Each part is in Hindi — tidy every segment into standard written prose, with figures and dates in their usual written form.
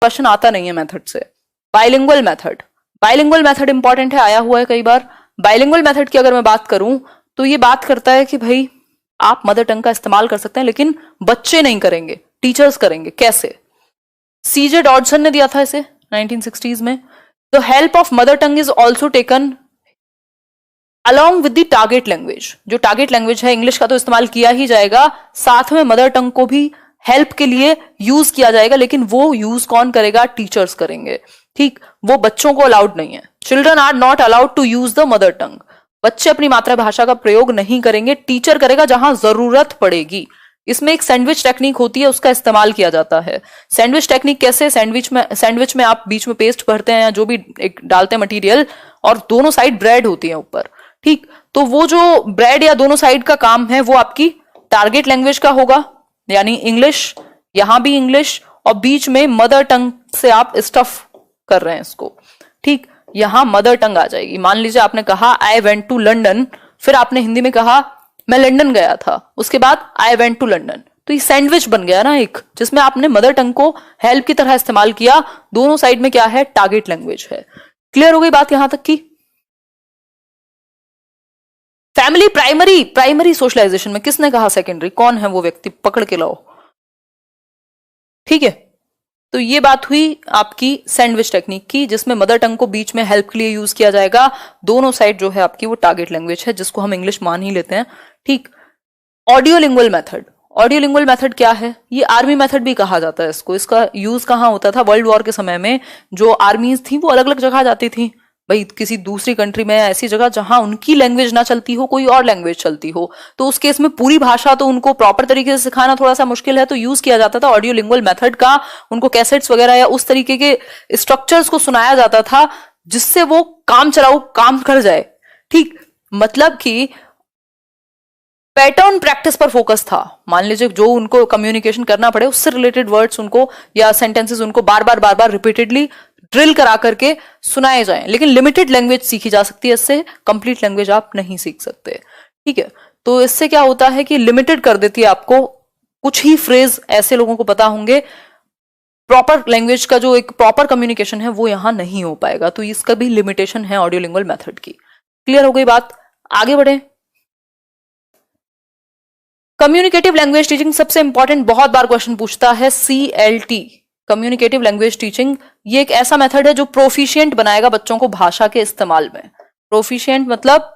क्वेश्चन आता नहीं है मेथड से। Bilingual method, bilingual method important है, आया हुआ है कई बार। बाइलिंगुअल मेथड की अगर मैं बात करूं तो ये बात करता है कि भाई आप मदर टंग का इस्तेमाल कर सकते हैं, लेकिन बच्चे नहीं करेंगे, टीचर्स करेंगे। कैसे? सीजे डॉडसन ने दिया था इसे 1960s में। The help of mother tongue is also taken along with the target language. जो टारगेट लैंग्वेज है, इंग्लिश का तो इस्तेमाल किया ही जाएगा, साथ में मदर टंग को भी हेल्प के लिए यूज किया जाएगा, लेकिन वो यूज कौन करेगा? टीचर्स करेंगे। ठीक, वो बच्चों को अलाउड नहीं है। Children are not allowed to use the mother tongue. बच्चे अपनी मातृभाषा का प्रयोग नहीं करेंगे, टीचर करेगा जहां जरूरत पड़ेगी। इसमें एक सैंडविच टेक्निक होती है, उसका इस्तेमाल किया जाता है। सैंडविच टेक्निक कैसे? सैंडविच में आप बीच में पेस्ट भरते हैं या जो भी एक डालते हैं मटेरियल, और दोनों साइड ब्रेड होती है ऊपर। ठीक, तो वो जो ब्रेड या दोनों साइड का काम है वो आपकी टारगेट लैंग्वेज का होगा, यानी इंग्लिश, यहां भी इंग्लिश, और बीच में मदर टंग से आप स्टफ कर रहे हैं इसको। ठीक, यहां मदर टंग आ जाएगी। मान लीजिए आपने कहा आई वेंट टू लंडन, फिर आपने हिंदी में कहा मैं लंदन गया था, उसके बाद आई वेंट टू लंदन, तो ये सैंडविच बन गया ना एक, जिसमें आपने मदर टंग को हेल्प की तरह इस्तेमाल किया। दोनों साइड में क्या है? टारगेट लैंग्वेज है। क्लियर हो गई बात यहां तक की? फैमिली प्राइमरी सोशलाइजेशन में किसने कहा सेकेंडरी? कौन है वो व्यक्ति? पकड़ के लाओ। ठीक है, तो ये बात हुई आपकी सैंडविच टेक्निक की, जिसमें मदर टंग को बीच में हेल्प के लिए यूज किया जाएगा। दोनों साइड जो है आपकी वो टारगेट लैंग्वेज है, जिसको हम इंग्लिश मान ही लेते हैं। ठीक, ऑडियोलिंगुअल मेथड। ऑडियोलिंगुअल मेथड क्या है? ये आर्मी मेथड भी कहा जाता है इसको। इसका यूज कहां होता था? वर्ल्ड वॉर के समय में जो आर्मीज थी वो अलग अलग जगह जाती थी, भाई किसी दूसरी कंट्री में, ऐसी जगह जहां उनकी लैंग्वेज ना चलती हो, कोई और लैंग्वेज चलती हो, तो उस केस में पूरी भाषा तो उनको प्रॉपर तरीके से सिखाना थोड़ा सा मुश्किल है, तो यूज किया जाता था ऑडियोलिंगुअल मेथड का। उनको कैसेट्स वगैरह या उस तरीके के स्ट्रक्चर्स को सुनाया जाता था जिससे वो काम चलाऊ काम कर जाए। ठीक, मतलब कि पैटर्न प्रैक्टिस पर फोकस था। मान लीजिए जो उनको कम्युनिकेशन करना पड़े उससे रिलेटेड वर्ड्स उनको या सेंटेंसेस उनको बार बार रिपीटेडली ड्रिल करा करके सुनाए जाएं, लेकिन लिमिटेड लैंग्वेज सीखी जा सकती है इससे, कंप्लीट लैंग्वेज आप नहीं सीख सकते। ठीक है, तो इससे क्या होता है कि लिमिटेड कर देती है आपको। कुछ ही फ्रेज ऐसे लोगों को पता होंगे, प्रॉपर लैंग्वेज का जो एक प्रॉपर कम्युनिकेशन है वो यहां नहीं हो पाएगा, तो इसका भी लिमिटेशन है ऑडियोलिंगुअल मेथड की। क्लियर हो गई बात? आगे बढ़े। कम्युनिकेटिव लैंग्वेज टीचिंग सबसे इंपॉर्टेंट, बहुत बार क्वेश्चन पूछता है, CLT, कम्युनिकेटिव लैंग्वेज टीचिंग। ये एक ऐसा मेथड है जो प्रोफिशिएंट बनाएगा बच्चों को भाषा के इस्तेमाल में। प्रोफिशिएंट मतलब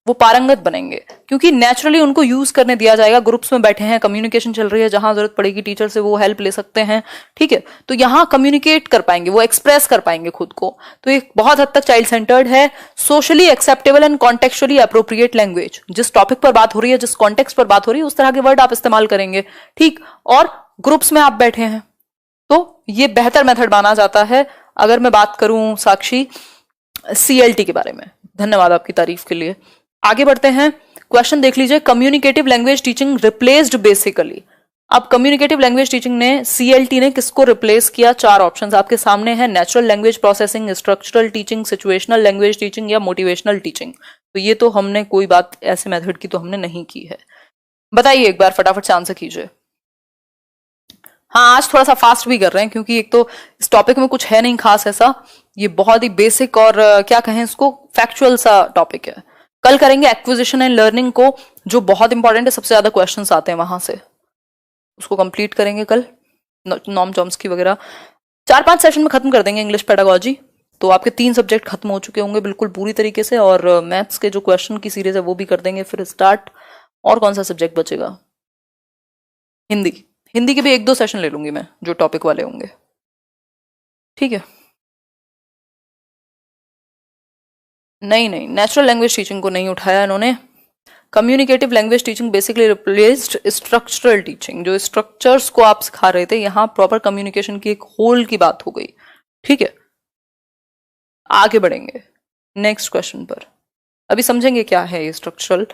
वो पारंगत बनेंगे, क्योंकि नेचुरली उनको यूज करने दिया जाएगा। ग्रुप्स में बैठे हैं, कम्युनिकेशन चल रही है, जहां जरूरत पड़ेगी टीचर से वो हेल्प ले सकते हैं। ठीक है, तो यहां कम्युनिकेट कर पाएंगे, वो एक्सप्रेस कर पाएंगे खुद को। तो एक बहुत हद तक चाइल्ड सेंटर्ड है। Socially acceptable and contextually appropriate language, जिस टॉपिक पर बात हो रही है, जिस कॉन्टेक्स्ट पर बात हो रही है, उस तरह के वर्ड आप इस्तेमाल करेंगे। ठीक, और ग्रुप्स में आप बैठे हैं तो ये बेहतर मेथड माना जाता है। अगर मैं बात करूं साक्षी CLT के बारे में, धन्यवाद आपकी तारीफ के लिए। आगे बढ़ते हैं, क्वेश्चन देख लीजिए। Communicative language teaching replaced basically. अब कम्युनिकेटिव लैंग्वेज टीचिंग ने, CLT ने किसको रिप्लेस किया? 4 ऑप्शंस आपके सामने हैं, natural language processing, structural teaching, situational language teaching या मोटिवेशनल टीचिंग। तो ये तो हमने कोई बात ऐसे मेथड की तो हमने नहीं की है। बताइए एक बार फटाफट से आंसर कीजिए। हाँ, आज थोड़ा सा फास्ट भी कर रहे हैं क्योंकि एक तो इस टॉपिक में कुछ है नहीं खास ऐसा, ये बहुत ही बेसिक और क्या कहें इसको, फैक्चुअल सा टॉपिक है। कल करेंगे एक्विजिशन एंड लर्निंग को, जो बहुत इंपॉर्टेंट है, सबसे ज्यादा क्वेश्चंस आते हैं वहां से, उसको कंप्लीट करेंगे कल। नॉर्म चॉम्स्की वगैरह 4-5 सेशन में खत्म कर देंगे इंग्लिश पेडागोजी। तो आपके 3 सब्जेक्ट खत्म हो चुके होंगे बिल्कुल पूरी तरीके से, और मैथ्स के जो क्वेश्चन की सीरीज है वो भी कर देंगे फिर स्टार्ट। और कौन सा सब्जेक्ट बचेगा? हिंदी के भी 1-2 सेशन ले लूंगी मैं, जो टॉपिक वाले होंगे। ठीक है, नहीं, नेचुरल लैंग्वेज टीचिंग को नहीं उठाया इन्होंने। Communicative language teaching basically replaced structural teaching. जो स्ट्रक्चर्स को आप सिखा रहे थे, यहां प्रॉपर कम्युनिकेशन की एक होल की बात हो गई। ठीक है, आगे बढ़ेंगे नेक्स्ट क्वेश्चन पर। अभी समझेंगे क्या है ये स्ट्रक्चरल।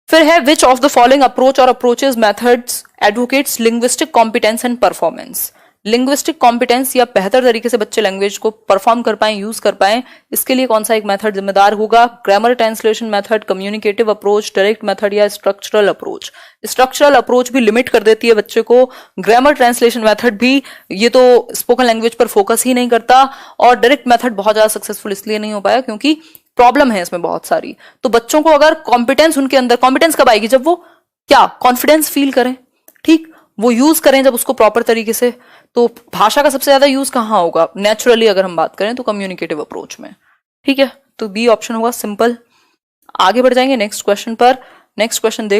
फिर है which of the following approach और approaches methods advocates linguistic competence and performance. Linguistic competence या बेहतर तरीके से बच्चे लैंग्वेज को परफॉर्म कर पाए, यूज कर पाए, इसके लिए कौन सा एक मेथड जिम्मेदार होगा? Grammar translation method, communicative approach, direct method या स्ट्रक्चरल अप्रोच? स्ट्रक्चरल अप्रोच भी लिमिट कर देती है बच्चे को, ग्रामर ट्रांसलेशन मेथड भी, ये तो स्पोकन लैंग्वेज पर फोकस ही नहीं करता, और डायरेक्ट मेथड बहुत ज्यादा सक्सेसफुल इसलिए नहीं हो पाया क्योंकि प्रॉब्लम है इसमें बहुत सारी। तो बच्चों को अगर कॉम्पिटेंस उनके अंदर, कॉम्पिटेंस कब आएगी? जब वो क्या कॉन्फिडेंस फील करें, ठीक, वो यूज करें जब उसको प्रॉपर तरीके से। तो भाषा का सबसे ज्यादा यूज कहाँ होगा? नेचुरली अगर हम बात करें तो कम्युनिकेटिव अप्रोच में, ठीक है। तो बी ऑप्शन होगा सिंपल। आगे बढ़ जाएंगे नेक्स्ट क्वेश्चन पर। नेक्स्ट क्वेश्चन देख